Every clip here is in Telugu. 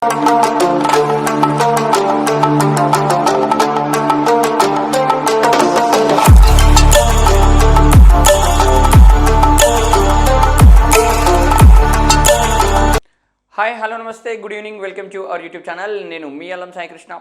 హాయ్ హలో నమస్తే good evening welcome to our YouTube channel. నేను మీ అల్లం సాయి కృష్ణ.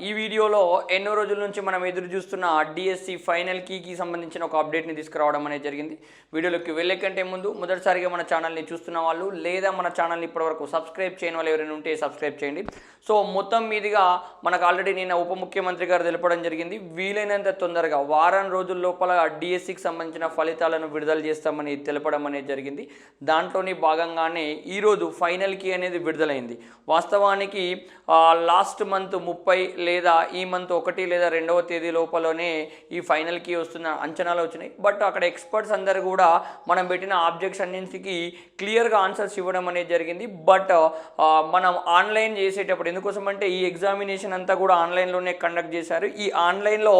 ఈ వీడియోలో ఎన్నో రోజుల నుంచి మనం ఎదురు చూస్తున్న డిఎస్సి ఫైనల్ కీకి సంబంధించిన ఒక అప్డేట్ని తీసుకురావడం అనేది జరిగింది. వీడియోలోకి వెళ్ళే కంటే ముందు మొదటిసారిగా మన ఛానల్ని చూస్తున్న వాళ్ళు లేదా మన ఛానల్ని ఇప్పటివరకు సబ్స్క్రైబ్ చేయని వాళ్ళు ఎవరైనా ఉంటే సబ్స్క్రైబ్ చేయండి. సో మొత్తం మీదుగా మనకు ఆల్రెడీ నిన్న ఉప ముఖ్యమంత్రి గారు తెలపడం జరిగింది, వీలైనంత తొందరగా వారం రోజుల లోపల డిఎస్సికి సంబంధించిన ఫలితాలను విడుదల చేస్తామని తెలపడం అనేది జరిగింది. దాంట్లోని భాగంగానే ఈరోజు ఫైనల్ కీ అనేది విడుదలైంది. వాస్తవానికి లాస్ట్ మంత్ 30 లేదా ఈ మంత్ 1 లేదా 2వ తేదీ లోపలనే ఈ ఫైనల్ కీ వస్తున్న అంచనాలు వచ్చినాయి. బట్ అక్కడ ఎక్స్పర్ట్స్ అందరూ కూడా మనం పెట్టిన ఆబ్జెక్షన్స్కి క్లియర్గా ఆన్సర్స్ ఇవ్వడం అనేది జరిగింది. బట్ మనం ఆన్లైన్ చేసేటప్పుడు ఎందుకోసం అంటే ఈ ఎగ్జామినేషన్ అంతా కూడా ఆన్లైన్లోనే కండక్ట్ చేశారు. ఈ ఆన్లైన్లో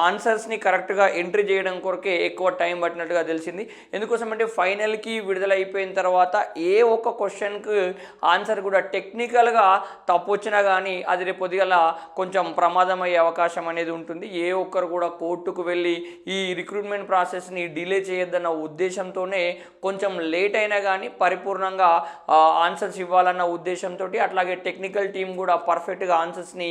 ఆన్సర్స్ని కరెక్ట్గా ఎంట్రీ చేయడం కొరకే ఎక్కువ టైం పట్టినట్టుగా తెలిసింది. ఎందుకోసం అంటే ఫైనల్కి విడుదల అయిపోయిన తర్వాత ఏ ఒక్క క్వశ్చన్కి ఆన్సర్ కూడా టెక్నికల్గా తప్పు వచ్చినా కానీ అది రేపు పొద్దుగల కొంచెం ప్రమాదం అయ్యే అవకాశం అనేది ఉంటుంది. ఏ ఒక్కరు కూడా కోర్టుకు వెళ్ళి ఈ రిక్రూట్మెంట్ ప్రాసెస్ని డిలే చేయొద్దన్న ఉద్దేశంతోనే కొంచెం లేట్ అయినా కానీ పరిపూర్ణంగా ఆన్సర్స్ ఇవ్వాలన్న ఉద్దేశంతో, అట్లాగే టెక్నికల్ టీం కూడా పర్ఫెక్ట్గా ఆన్సర్స్ని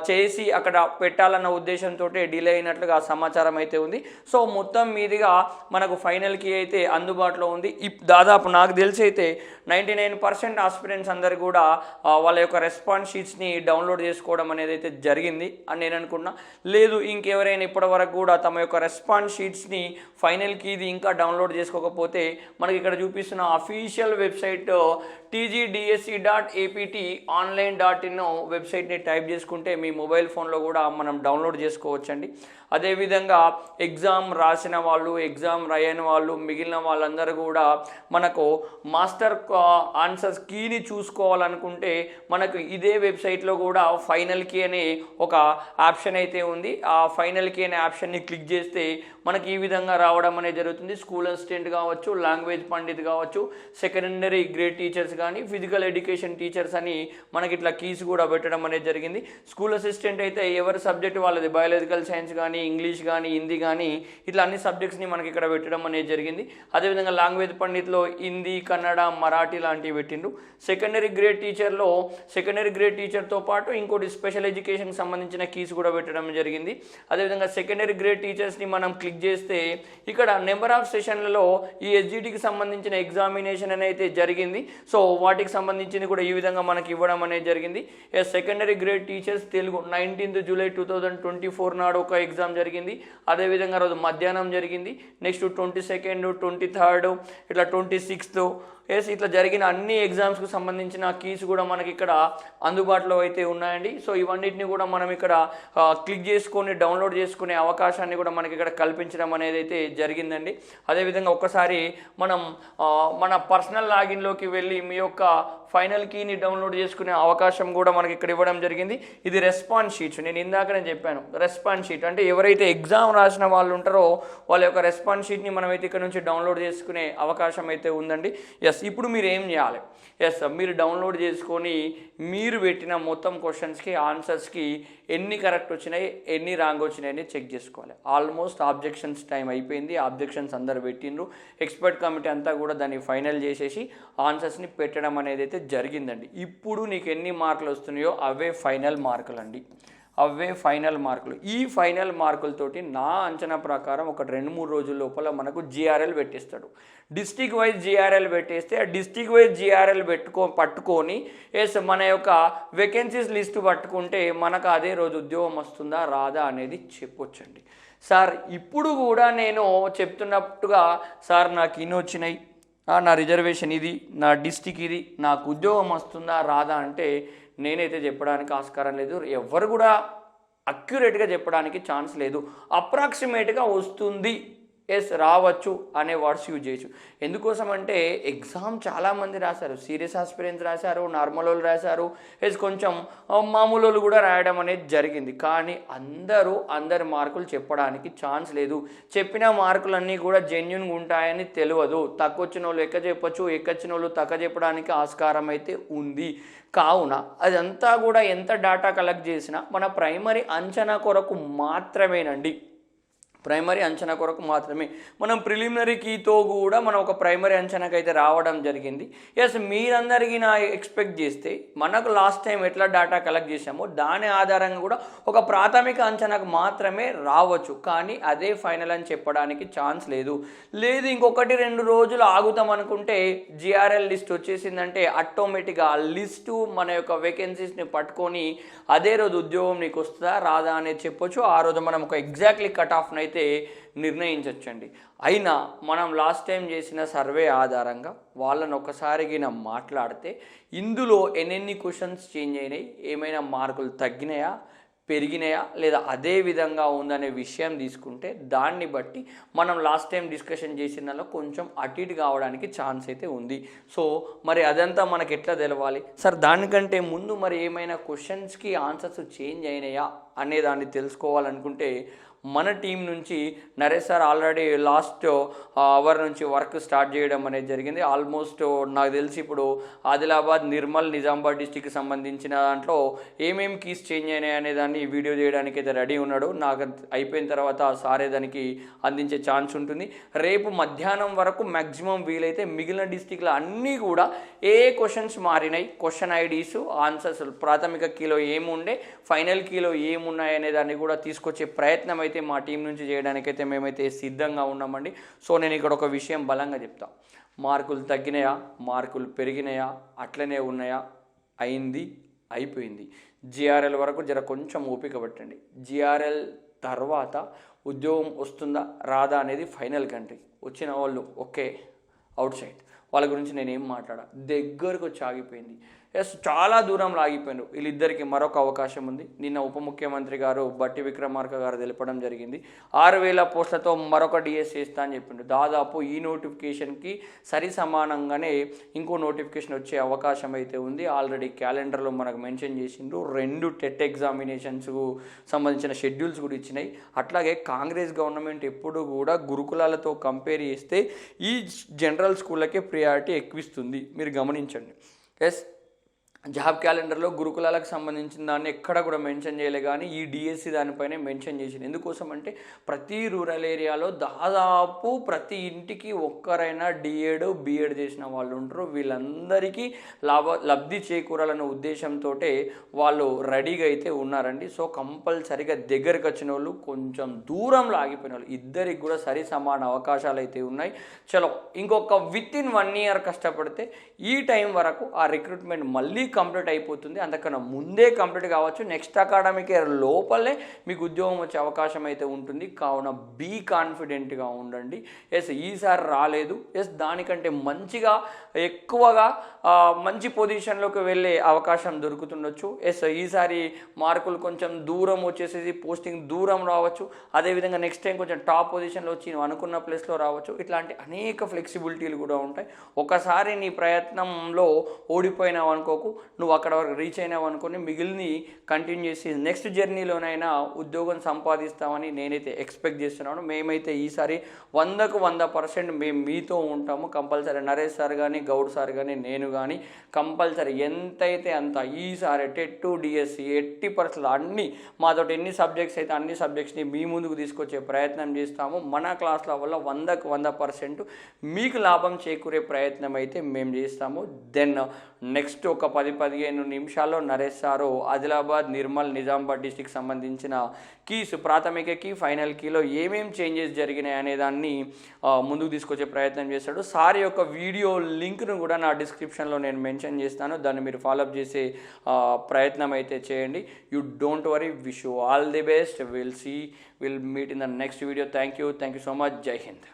చేసి అక్కడ పెట్టాలన్న ఉద్దేశంతో డిలే అయినట్లుగా సమాచారం అయితే ఉంది. సో మొత్తం మీదుగా మనకు ఫైనల్కి అయితే అందుబాటులో ఉంది. దాదాపు నాకు తెలిసి అయితే 99% ఆస్పిరెంట్స్ అందరు కూడా వాళ్ళ యొక్క రెస్పాన్స్ షీట్స్ని డౌన్లోడ్ చేసుకోవడం అనేది అయితే జరిగింది అని నేను అనుకున్నా. లేదు ఇంకెవరైనా ఇప్పటి వరకు కూడా తమ యొక్క రెస్పాన్స్ షీట్స్ని ఫైనల్కి ఇది ఇంకా డౌన్లోడ్ చేసుకోకపోతే మనకి ఇక్కడ చూపిస్తున్న అఫీషియల్ వెబ్సైట్ tgdsc.apt.online.in వెబ్సైట్ని టైప్ చేసుకుంటే మీ మొబైల్ ఫోన్లో కూడా మనం డౌన్లోడ్ చేసుకోవచ్చండి. అదేవిధంగా ఎగ్జామ్ రాసిన వాళ్ళు, ఎగ్జామ్ రాయని వాళ్ళు, మిగిలిన వాళ్ళందరూ కూడా మనకు మాస్టర్ ఆన్సర్స్ కీని చూసుకోవాలనుకుంటే మనకు ఇదే వెబ్సైట్లో కూడా ఫైనల్ కీ అనే ఒక ఆప్షన్ అయితే ఉంది. ఆ ఫైనల్ కీ అనే ఆప్షన్ని క్లిక్ చేస్తే మనకి ఈ విధంగా రావడం అనేది జరుగుతుంది. స్కూల్ అసిస్టెంట్ కావచ్చు, లాంగ్వేజ్ పండిత్ కావచ్చు, సెకండరీ గ్రేడ్ టీచర్స్ కానీ, ఫిజికల్ ఎడ్యుకేషన్ టీచర్స్ అని మనకి ఇట్లా కీస్ కూడా పెట్టడం అనేది జరిగింది. స్కూల్ అసిస్టెంట్ అయితే ఎవరి సబ్జెక్ట్ వాళ్ళది, బయాలజికల్ సైన్స్ కానీ, ఇంగ్లీష్ కానీ, హిందీ కానీ, ఇట్లా అన్ని సబ్జెక్ట్స్ని మనకి ఇక్కడ పెట్టడం అనేది జరిగింది. అదేవిధంగా లాంగ్వేజ్ పండిత్లో హిందీ, కన్నడ, మరాఠీ లాంటివి పెట్టిండు. సెకండరీ గ్రేడ్ టీచర్లో సెకండరీ గ్రేడ్ టీచర్తో పాటు ఇంకోటి స్పెషల్ ఎడ్యుకేషన్కి సంబంధించిన కీస్ కూడా పెట్టడం జరిగింది. అదేవిధంగా సెకండరీ గ్రేడ్ టీచర్స్ని మనం క్లిక్ చేస్తే ఇక్కడ నెంబర్ ఆఫ్ సెషన్లలో ఈ ఎస్జిటికి సంబంధించిన ఎగ్జామినేషన్ అనేది జరిగింది. సో వాటికి సంబంధించింది కూడా ఈ విధంగా మనకి ఇవ్వడం అనేది జరిగింది. Secondary grade teachers Telugu 19th July 2024 నాడు ఒక ఎగ్జామ్ జరిగింది. అదేవిధంగా రోజు మధ్యాహ్నం జరిగింది. నెక్స్ట్ 22nd, 23rd, ఇట్లా 26th ఇట్లా జరిగిన అన్ని ఎగ్జామ్స్కి సంబంధించిన కీస్ కూడా మనకి ఇక్కడ అందుబాటులో అయితే ఉన్నాయండి. సో ఇవన్నిటిని కూడా మనం ఇక్కడ క్లిక్ చేసుకొని డౌన్లోడ్ చేసుకునే అవకాశాన్ని కూడా మనకి ఇక్కడ కల్పించడం అనేది అయితే జరిగిందండి. అదేవిధంగా ఒక్కసారి మనం మన పర్సనల్ లాగిన్లోకి వెళ్ళి మీ యొక్క ఫైనల్ కీని డౌన్లోడ్ చేసుకునే అవకాశం కూడా మనకి ఇక్కడ ఇవ్వడం జరిగింది. ఇది రెస్పాన్స్ షీట్స్. నేను ఇందాకనే చెప్పాను, రెస్పాన్స్ షీట్ అంటే ఎవరైతే ఎగ్జామ్ రాసిన వాళ్ళు ఉంటారో వాళ్ళ యొక్క రెస్పాన్స్ షీట్ని మనమైతే ఇక్కడ నుంచి డౌన్లోడ్ చేసుకునే అవకాశం అయితే ఉందండి. ఇప్పుడు మీరు ఏం చేయాలి? మీరు డౌన్లోడ్ చేసుకొని మీరు పెట్టిన మొత్తం క్వశ్చన్స్కి ఆన్సర్స్కి ఎన్ని కరెక్ట్ వచ్చినాయి, ఎన్ని రాంగ్ వచ్చినాయని చెక్ చేసుకోవాలి. ఆల్మోస్ట్ ఆబ్జెక్షన్స్ టైం అయిపోయింది. ఆబ్జెక్షన్స్ అందరు పెట్టిండ్రు. ఎక్స్పర్ట్ కమిటీ అంతా కూడా దాన్ని ఫైనల్ చేసేసి ఆన్సర్స్ని పెట్టడం అనేది అయితే జరిగిందండి. ఇప్పుడు నీకు ఎన్ని మార్కులు వస్తున్నాయో అవే ఫైనల్ మార్కులు అండి, అవే ఫైనల్ మార్కులు. ఈ ఫైనల్ మార్కులతోటి నా అంచనా ప్రకారం ఒక 2-3 రోజుల లోపల మనకు జిఆర్ఎల్ పెట్టిస్తాడు. డిస్టిక్ వైజ్ జిఆర్ఎల్ పెట్టేస్తే ఆ డిస్టిక్ వైజ్ జిఆర్ఎల్ పట్టుకొని మన యొక్క వేకెన్సీస్ లిస్టు పట్టుకుంటే మనకు అదే రోజు ఉద్యోగం వస్తుందా రాదా అనేది చెప్పొచ్చండి. సార్ ఇప్పుడు కూడా నేను చెప్తున్నట్టుగా సార్ నాకు ఇన్ని వచ్చినాయి, నా రిజర్వేషన్ ఇది, నా డిస్టిక్ ఇది, నాకు ఉద్యోగం వస్తుందా రాదా అంటే నేనైతే చెప్పడానికి ఆస్కారం లేదు. ఎవరు కూడా అక్యురేట్గా చెప్పడానికి ఛాన్స్ లేదు. అప్రాక్సిమేట్గా వస్తుంది ఎస్ రావచ్చు అనే వర్డ్స్ యూజ్ చేయొచ్చు. ఎందుకోసం అంటే ఎగ్జామ్ చాలామంది రాశారు, సీరియస్ ఆస్పిరెంట్స్ రాశారు, నార్మల్ వాళ్ళు రాశారు, ఎస్ కొంచెం మామూలు వాళ్ళు కూడా రాయడం అనేది జరిగింది. కానీ అందరి మార్కులు చెప్పడానికి ఛాన్స్ లేదు. చెప్పిన మార్కులన్నీ కూడా జెన్యున్గా ఉంటాయని తెలియదు. తక్కువ వచ్చిన వాళ్ళు ఎక్క చెప్పచ్చు, ఎక్కొచ్చిన వాళ్ళు తక్కువ చెప్పడానికి ఆస్కారం అయితే ఉంది. కావున అదంతా కూడా ఎంత డేటా కలెక్ట్ చేసినా మన ప్రైమరీ అంచనా కొరకు మాత్రమేనండి. ప్రైమరీ అంచనా కొరకు మాత్రమే. మనం ప్రిలిమినరీ కీతో కూడా మనం ఒక ప్రైమరీ అంచనాకి అయితే రావడం జరిగింది. ఎస్ మీరందరికీ నా ఎక్స్పెక్ట్ చేస్తే మనకు లాస్ట్ టైం ఎట్లా డేటా కలెక్ట్ చేసామో దాని ఆధారంగా కూడా ఒక ప్రాథమిక అంచనాకు మాత్రమే రావచ్చు. కానీ అదే ఫైనల్ అని చెప్పడానికి ఛాన్స్ లేదు. ఇంకొకటి 2 రోజులు ఆగుతాం అనుకుంటే జిఆర్ఎల్ లిస్ట్ వచ్చేసిందంటే ఆటోమేటిక్గా ఆ లిస్టు మన యొక్క వేకెన్సీస్ని పట్టుకొని అదే రోజు ఉద్యోగం నీకు వస్తుందా రాదా అనేది చెప్పొచ్చు. ఆ రోజు మనం ఒక ఎగ్జాక్ట్లీ కట్ ఆఫ్ని అయితే నిర్ణయించవచ్చండి. అయినా మనం లాస్ట్ టైం చేసిన సర్వే ఆధారంగా వాళ్ళని ఒకసారిగిన మాట్లాడితే ఇందులో ఎన్నెన్ని క్వశ్చన్స్ చేంజ్ అయినాయి, ఏమైనా మార్కులు తగ్గినాయా పెరిగినాయా లేదా అదే విధంగా ఉందనే విషయం తీసుకుంటే దాన్ని బట్టి మనం లాస్ట్ టైం డిస్కషన్ చేసిన దానిలో కొంచెం అటు ఇటు కావడానికి ఛాన్స్ అయితే ఉంది. సో మరి అదంతా మనకి ఎట్లా తెలవాలి సార్? దానికంటే ముందు మరి ఏమైనా క్వశ్చన్స్కి ఆన్సర్స్ చేంజ్ అయినాయా అనే దాన్ని తెలుసుకోవాలనుకుంటే మన టీం నుంచి Naresh sir already last hour నుంచి వర్క్ స్టార్ట్ చేయడం అనేది జరిగింది. ఆల్మోస్ట్ నాకు తెలిసి ఇప్పుడు ఆదిలాబాద్, నిర్మల్, నిజామాబాద్ డిస్టిక్కి సంబంధించిన దాంట్లో ఏమేమి కీస్ చేంజ్ అయినాయి అనే దాన్ని వీడియో చేయడానికి అయితే రెడీ ఉన్నాడు. నాకు అయిపోయిన తర్వాత సారే దానికి అందించే ఛాన్స్ ఉంటుంది. రేపు మధ్యాహ్నం వరకు మ్యాక్సిమం వీలైతే మిగిలిన డిస్టిక్లో అన్నీ కూడా ఏ క్వశ్చన్స్ మారినాయి, క్వశ్చన్ ఐడీస్, ఆన్సర్స్, ప్రాథమిక కీలో ఏముండే, ఫైనల్ కీలో ఏమున్నాయి అనే దాన్ని కూడా తీసుకొచ్చే ప్రయత్నం అయితే మా టీం నుంచి చేయడానికైతే మేమైతే సిద్ధంగా ఉన్నామండి. సో నేను ఇక్కడ ఒక విషయం బలంగా చెప్తా. మార్కులు తగ్గినాయా, మార్కులు పెరిగినాయా, అట్లనే ఉన్నాయా, అయింది అయిపోయింది. జిఆర్ఎల్ వరకు జర కొంచెం ఓపిక పట్టండి. జిఆర్ఎల్ తర్వాత ఉద్యోగం వస్తుందా రాదా అనేది ఫైనల్ కంట్రీ. వచ్చిన వాళ్ళు ఓకే అవుట్ సైడ్, వాళ్ళ గురించి నేనేం మాట్లాడా, దగ్గరకు వచ్చి ఆగిపోయింది. ఎస్ చాలా దూరంలో ఆగిపోయినారు. వీళ్ళిద్దరికి మరొక అవకాశం ఉంది. నిన్న ఉప ముఖ్యమంత్రి గారు బట్టి విక్రమార్క గారు తెలపడం జరిగింది. 6,000 పోస్టులతో మరొక డిఎస్ చేస్తా అని చెప్పిండు. దాదాపు ఈ నోటిఫికేషన్కి సరి సమానంగానే ఇంకో నోటిఫికేషన్ వచ్చే అవకాశం అయితే ఉంది. ఆల్రెడీ క్యాలెండర్లో మనకు మెన్షన్ చేసిండ్రు. 2 టెట్ ఎగ్జామినేషన్స్కు సంబంధించిన షెడ్యూల్స్ కూడా ఇచ్చినాయి. అట్లాగే కాంగ్రెస్ గవర్నమెంట్ ఎప్పుడు కూడా గురుకులాలతో కంపేర్ చేస్తే ఈ జనరల్ స్కూళ్ళకే ప్రియారిటీ ఎక్కువిస్తుంది. మీరు గమనించండి. ఎస్ జాబ్ క్యాలెండర్లో గురుకులాలకు సంబంధించిన దాన్ని ఎక్కడ కూడా మెన్షన్ చేయలే, కానీ ఈ డిఎస్సి దానిపైనే మెన్షన్ చేసింది. ఎందుకోసం అంటే ప్రతి రూరల్ ఏరియాలో దాదాపు ప్రతి ఇంటికి ఒక్కరైనా డిఎడ్ బిఎడ్ చేసిన వాళ్ళు ఉంటారు. వీళ్ళందరికీ లబ్ధి చేకూరాలన్న ఉద్దేశంతో వాళ్ళు రెడీగా అయితే ఉన్నారండి. సో కంపల్సరిగా దగ్గరకు వచ్చిన వాళ్ళు, కొంచెం దూరంలో ఆగిపోయిన వాళ్ళు ఇద్దరికి కూడా సరి సమాన అవకాశాలు అయితే ఉన్నాయి. చలో ఇంకొక వితిన్ 1 ఇయర్ కష్టపడితే ఈ టైం వరకు ఆ రిక్రూట్మెంట్ మళ్ళీ కంప్లీట్ అయిపోతుంది. అంతకన్నా ముందే కంప్లీట్ కావచ్చు. నెక్స్ట్ అకాడమిక్ ఇయర్ లోపలే మీకు ఉద్యోగం వచ్చే అవకాశం అయితే ఉంటుంది. కావున బీ కాన్ఫిడెంట్గా ఉండండి. ఎస్ ఈసారి రాలేదు, ఎస్ దానికంటే మంచిగా ఎక్కువగా మంచి పొజిషన్లోకి వెళ్ళే అవకాశం దొరుకుతుండొచ్చు. ఎస్ ఈసారి మార్కులు కొంచెం దూరం వచ్చేసేసి పోస్టింగ్ దూరం రావచ్చు. అదేవిధంగా నెక్స్ట్ టైం కొంచెం టాప్ పొజిషన్లో వచ్చి నువ్వు అనుకున్న ప్లేస్లో రావచ్చు. ఇట్లాంటి అనేక ఫ్లెక్సిబిలిటీలు కూడా ఉంటాయి. ఒకసారి నీ ప్రయత్నంలో ఓడిపోయినావు అనుకోకు, నువ్వు అక్కడ వరకు రీచ్ అయినావు అనుకుని మిగిలిని కంటిన్యూ చేసి నెక్స్ట్ జర్నీలోనైనా ఉద్యోగం సంపాదిస్తామని నేనైతే ఎక్స్పెక్ట్ చేస్తున్నాను. మేమైతే ఈసారి 100కు 100% మేము మీతో ఉంటాము. కంపల్సరీ నరేష్ సార్ కానీ, గౌడ్ సార్ కానీ, నేను కానీ కంపల్సరీ ఎంతైతే అంత ఈసారి టెట్ డిఎస్సి 80% అన్ని మాతోటి ఎన్ని సబ్జెక్ట్స్ అయితే అన్ని సబ్జెక్ట్స్ని మీ ముందుకు తీసుకొచ్చే ప్రయత్నం చేస్తాము. మన క్లాస్ల వల్ల 100కు 100% మీకు లాభం చేకూరే ప్రయత్నం అయితే మేము చేస్తాము. దెన్ నెక్స్ట్ ఒక 10-15 నిమిషాల్లో నరేష్ సారు ఆదిలాబాద్, నిర్మల్, నిజామాబాద్ డిస్టిక్ సంబంధించిన కీస్, ప్రాథమిక కీ, ఫైనల్ కీలో ఏమేమి చేంజెస్ జరిగినాయి అనే దాన్ని ముందుకు తీసుకొచ్చే ప్రయత్నం చేస్తాడు. సార్ యొక్క వీడియో లింక్ను కూడా నా డిస్క్రిప్షన్లో నేను మెన్షన్ చేస్తాను. దాన్ని మీరు ఫాలోఅప్ చేసే ప్రయత్నం అయితే చేయండి. You don't worry. Wish you all the best. Will meet in the next video. Thank you so much. జై హింద్.